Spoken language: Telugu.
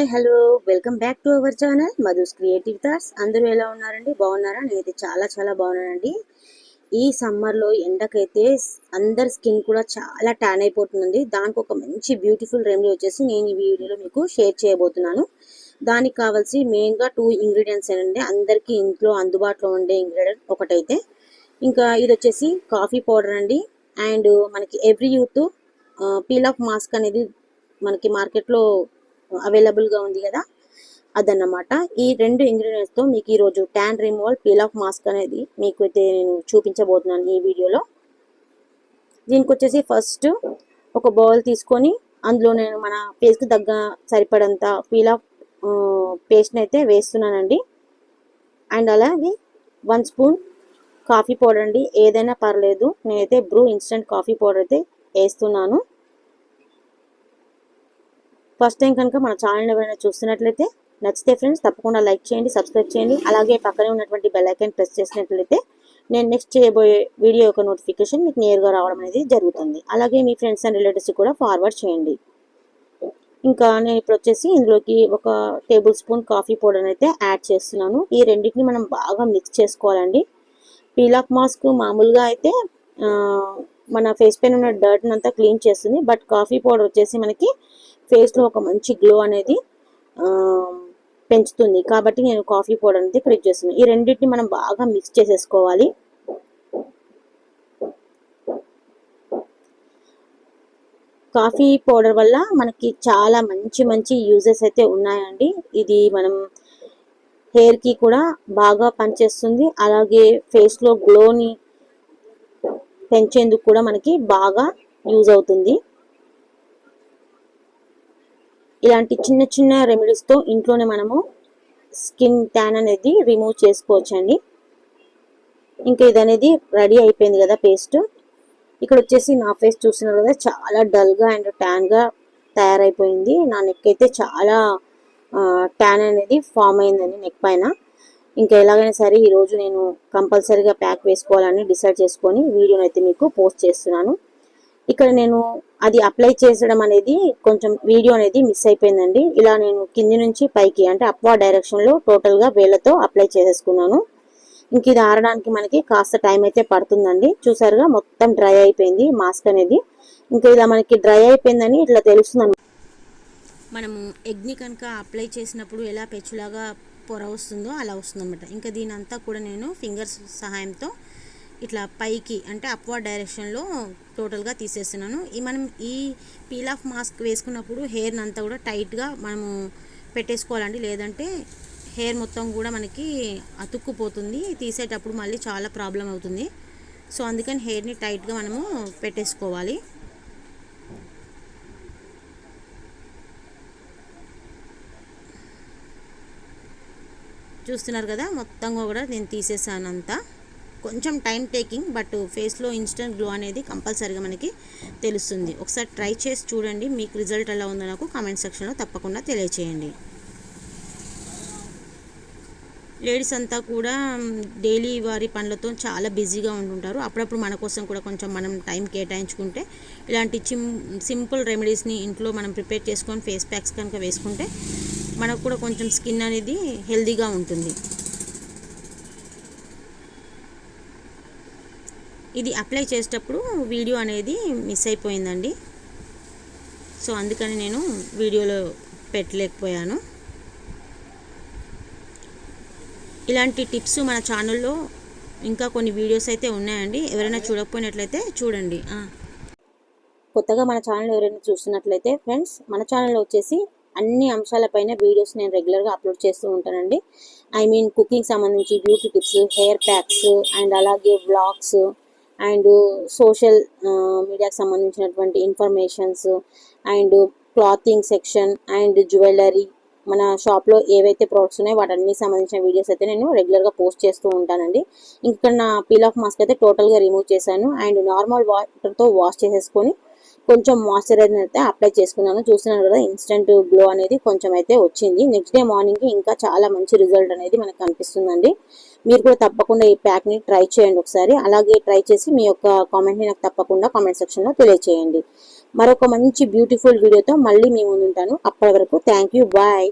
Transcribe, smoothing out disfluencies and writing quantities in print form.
Hi hello welcome back to our channel Madhu's creative thoughts. అందరూ ఎలా ఉన్నారండి? బాగున్నారా? నేనైతే చాలా బాగున్నానండి. ఈ సమ్మర్లో ఎండకైతే అందరి స్కిన్ కూడా చాలా ట్యాన్ అయిపోతుందండి. దానికి ఒక మంచి బ్యూటిఫుల్ రెమెడీ వచ్చేసి నేను ఈ వీడియోలో మీకు షేర్ చేయబోతున్నాను. దానికి కావాల్సి మెయిన్గా 2 ఇంగ్రీడియంట్స్ అండి. అందరికీ ఇంట్లో అందుబాటులో ఉండే ఇంగ్రీడియంట్ ఒకటైతే, ఇంకా ఇది వచ్చేసి కాఫీ పౌడర్ అండి. అండ్ మనకి every youth peel off mask అనేది మనకి మార్కెట్లో అవైలబుల్గా ఉంది కదా, అదన్నమాట. ఈ 2 ఇంగ్రీడియంట్స్తో మీకు ఈరోజు tan removal peel off mask అనేది మీకు అయితే నేను చూపించబోతున్నాను ఈ వీడియోలో. దీనికి వచ్చేసి ఫస్ట్ ఒక బౌల్ తీసుకొని అందులో నేను మన ఫేస్కి తగ్గ సరిపడంత పీల్ ఆఫ్ పేస్ట్ని అయితే వేస్తున్నానండి. అండ్ అలాగే 1 స్పూన్ కాఫీ పౌడర్ అండి, ఏదైనా పర్లేదు. నేనైతే బ్రూ ఇన్స్టెంట్ కాఫీ పౌడర్ అయితే వేస్తున్నాను. ఫస్ట్ టైం కనుక మన ఛానల్ ఎవరైనా చూస్తున్నట్లయితే నచ్చితే ఫ్రెండ్స్ తప్పకుండా లైక్ చేయండి, సబ్స్క్రైబ్ చేయండి. అలాగే పక్కనే ఉన్నటువంటి బెల్ ఐకాన్ ప్రెస్ చేసినట్లయితే నేను నెక్స్ట్ చేయబోయే వీడియో యొక్క నోటిఫికేషన్ మీకు నేరుగా రావడం అనేది జరుగుతుంది. అలాగే మీ ఫ్రెండ్స్ అండ్ రిలేటివ్స్ కూడా ఫార్వర్డ్ చేయండి. ఇంకా నేను ఇప్పుడు వచ్చేసి ఇందులోకి 1 టేబుల్ స్పూన్ కాఫీ పౌడర్ అయితే యాడ్ చేస్తున్నాను. ఈ రెండింటిని మనం బాగా మిక్స్ చేసుకోవాలండి. పీల్ ఆఫ్ మాస్క్ మామూలుగా అయితే మన ఫేస్ పైన ఉన్న డర్ట్ని అంతా క్లీన్ చేస్తుంది. బట్ కాఫీ పౌడర్ వచ్చేసి మనకి ఫేస్లో ఒక మంచి గ్లో అనేది పెంచుతుంది. కాబట్టి నేను కాఫీ పౌడర్ అనేది ఇక్కడ చేస్తున్నాను. ఈ రెండింటిని మనం బాగా మిక్స్ చేసేసుకోవాలి. కాఫీ పౌడర్ వల్ల మనకి చాలా మంచి యూజెస్ అయితే ఉన్నాయండి. ఇది మనం హెయిర్కి కూడా బాగా పనిచేస్తుంది. అలాగే ఫేస్లో గ్లోని పెంచేందుకు కూడా మనకి బాగా యూజ్ అవుతుంది. ఇలాంటి చిన్న రెమెడీస్తో ఇంట్లోనే మనము స్కిన్ ట్యాన్ అనేది రిమూవ్ చేసుకోవచ్చండి. ఇంకా ఇది అనేది రెడీ అయిపోయింది కదా పేస్ట్. ఇక్కడ వచ్చేసి నా ఫేస్ చూస్తున్నారు కదా, చాలా డల్గా అండ్ ట్యాన్గా తయారైపోయింది. నా నెక్ అయితే చాలా ట్యాన్ అనేది ఫామ్ అయిందండి నెక్ పైన. ఇంకా ఎలాగైనా సరే ఈరోజు నేను కంపల్సరీగా ప్యాక్ వేసుకోవాలని డిసైడ్ చేసుకొని వీడియోని అయితే మీకు పోస్ట్ చేస్తున్నాను. ఇక్కడ నేను అది అప్లై చేసడం అనేది కొంచెం వీడియో అనేది మిస్ అయిపోయిందండి. ఇలా నేను కింది నుంచి పైకి అంటే అప్వర్డ్ డైరెక్షన్లో టోటల్గా వేళ్ళతో అప్లై చేసేసుకున్నాను. ఇంక ఇది ఆరడానికి మనకి కాస్త టైం అయితే పడుతుందండి. చూసారుగా మొత్తం డ్రై అయిపోయింది మాస్క్ అనేది. ఇంకా ఇలా మనకి డ్రై అయిపోయిందని ఇట్లా తెలుస్తుంది. మనము ఎగ్ని కనుక అప్లై చేసినప్పుడు ఎలా పెచ్చులాగా పొర వస్తుందో అలా వస్తుందన్నమాట. ఇంకా దీని అంతా కూడా నేను ఫింగర్స్ సహాయంతో ఇట్లా పైకి అంటే అప్వర్డ్ డైరెక్షన్లో టోటల్గా తీసేస్తున్నాను. మనం ఈ పీల్ ఆఫ్ మాస్క్ వేసుకున్నప్పుడు హెయిర్ని అంతా కూడా టైట్గా మనము పెట్టేసుకోవాలండి. లేదంటే హెయిర్ మొత్తం కూడా మనకి అతుక్కుపోతుంది. తీసేటప్పుడు మళ్ళీ చాలా ప్రాబ్లం అవుతుంది. సో అందుకని హెయిర్ని టైట్గా మనము పెట్టేసుకోవాలి. చూస్తున్నారు కదా, మొత్తంగా కూడా నేను తీసేసాను అంతా. కొంచెం టైం టేకింగ్, బట్ ఫేస్లో ఇన్స్టెంట్ గ్లో అనేది కంపల్సరీగా మనకి తెలుస్తుంది. ఒకసారి ట్రై చేసి చూడండి. మీకు రిజల్ట్ ఎలా ఉందో నాకు కామెంట్ సెక్షన్లో తప్పకుండా తెలియచేయండి. లేడీస్ అంతా కూడా డైలీ వారి పనులతో చాలా బిజీగా ఉంటుంటారు. అప్పుడప్పుడు మన కోసం కూడా కొంచెం మనం టైం కేటాయించుకుంటే ఇలాంటి సింపుల్ రెమెడీస్ని ఇంట్లో మనం ప్రిపేర్ చేసుకొని ఫేస్ ప్యాక్స్ కనుక వేసుకుంటే మనకు కూడా కొంచెం స్కిన్ అనేది హెల్దీగా ఉంటుంది. ఇది అప్లై చేసేటప్పుడు వీడియో అనేది మిస్ అయిపోయిందండి. సో అందుకని నేను వీడియోలో పెట్టలేకపోయాను. ఇలాంటి టిప్స్ మన ఛానల్లో ఇంకా కొన్ని వీడియోస్ అయితే ఉన్నాయండి. ఎవరైనా చూడకపోయినట్లయితే చూడండి. కొత్తగా మన ఛానల్ ఎవరైనా చూస్తున్నట్లయితే ఫ్రెండ్స్, మన ఛానల్లో వచ్చేసి అన్ని అంశాలపైన వీడియోస్ నేను రెగ్యులర్గా అప్లోడ్ చేస్తూ ఉంటానండి. కుకింగ్ సంబంధించి beauty tips, hair packs and అలాగే వ్లాగ్స్ అండ్ సోషల్ మీడియాకి సంబంధించినటువంటి informations and clothing section and jewellery, మన షాప్లో ఏవైతే ప్రోడక్ట్స్ ఉన్నాయో వాటన్ని సంబంధించిన వీడియోస్ అయితే నేను రెగ్యులర్గా పోస్ట్ చేస్తూ ఉంటానండి. ఇంకా నా పీల్ ఆఫ్ మాస్క్ అయితే టోటల్గా రిమూవ్ చేశాను. అండ్ నార్మల్ వాటర్తో వాష్ చేసేసుకొని కొంచెం మాయిశ్చరైజర్ అయితే అప్లై చేసుకున్నాను. చూస్తున్నాను కదా ఇన్స్టెంట్ గ్లో అనేది కొంచెం అయితే వచ్చింది. నెక్స్ట్ డే మార్నింగ్ కి ఇంకా చాలా మంచి రిజల్ట్ అనేది మనకు కనిపిస్తుందండి. మీరు కూడా తప్పకుండా ఈ ప్యాక్ ని ట్రై చేయండి ఒకసారి. అలాగే ట్రై చేసి మీ యొక్క కామెంట్ ని నాకు తప్పకుండా కామెంట్ సెక్షన్ లో తెలియజేయండి. మరొక మంచి బ్యూటిఫుల్ వీడియోతో మళ్ళీ మీ ముందు ఉంటాను. అప్పటి వరకు థ్యాంక్ యూ, బాయ్.